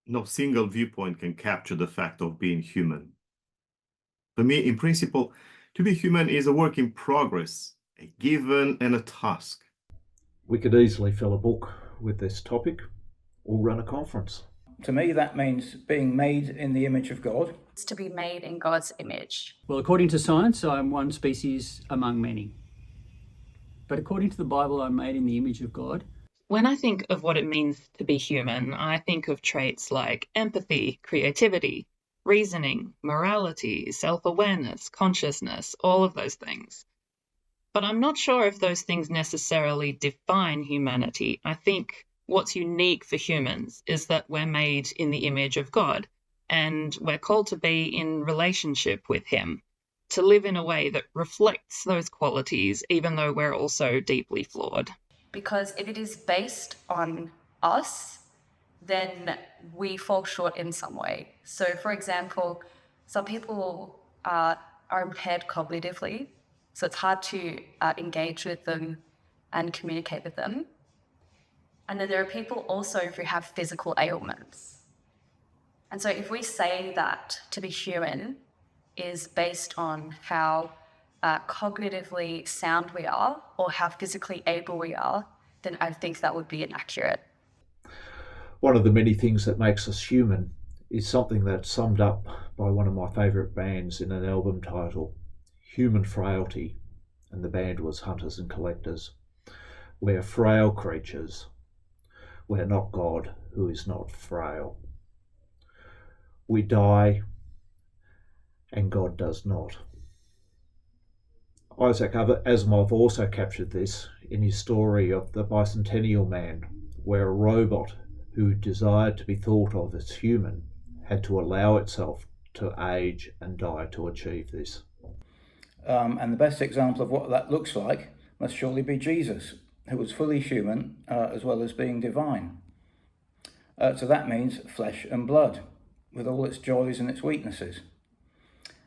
No single viewpoint can capture the fact of being human. For me, in principle, to be human is a work in progress, a given and a task. We could easily fill a book with this topic or run a conference. To me, that means being made in the image of God. It's to be made in God's image. Well, according to science, I'm one species among many. But according to the Bible, I'm made in the image of God. When I think of what it means to be human, I think of traits like empathy, creativity, reasoning, morality, self-awareness, consciousness, all of those things. But I'm not sure if those things necessarily define humanity. I think what's unique for humans is that we're made in the image of God, and we're called to be in relationship with Him, to live in a way that reflects those qualities, even though we're also deeply flawed. Because if it is based on us, then we fall short in some way. So, for example, some people are impaired cognitively, so it's hard to engage with them and communicate with them. And then there are people also who have physical ailments. And so if we say that to be human is based on how cognitively sound we are or how physically able we are, then I think that would be inaccurate. One of the many things that makes us human is something that's summed up by one of my favourite bands in an album title, Human Frailty, and the band was Hunters and Collectors. We're frail creatures. We're not God, who is not frail. We die, and God does not. Isaac Asimov also captured this in his story of the Centennial Man, where a robot who desired to be thought of as human had to allow itself to age and die to achieve this. And the best example of what that looks like must surely be Jesus, who was fully human as well as being divine. So that means flesh and blood, with all its joys and its weaknesses.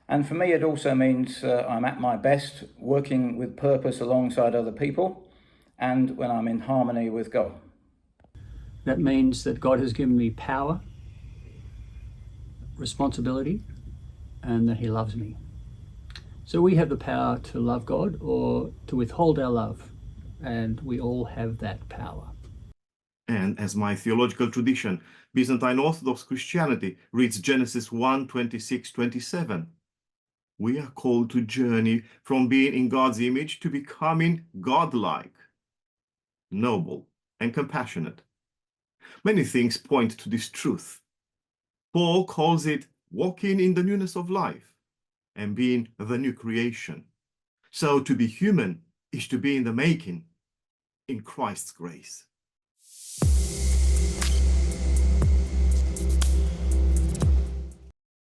And for me, it also means I'm at my best working with purpose alongside other people and when I'm in harmony with God. That means that God has given me power, responsibility, and that He loves me. So we have the power to love God or to withhold our love, and we all have that power. And as my theological tradition, Byzantine Orthodox Christianity, reads Genesis 1:26-27. We are called to journey from being in God's image to becoming godlike, noble, and compassionate. Many things point to this truth. Paul calls it walking in the newness of life and being the new creation. So to be human is to be in the making, in Christ's grace.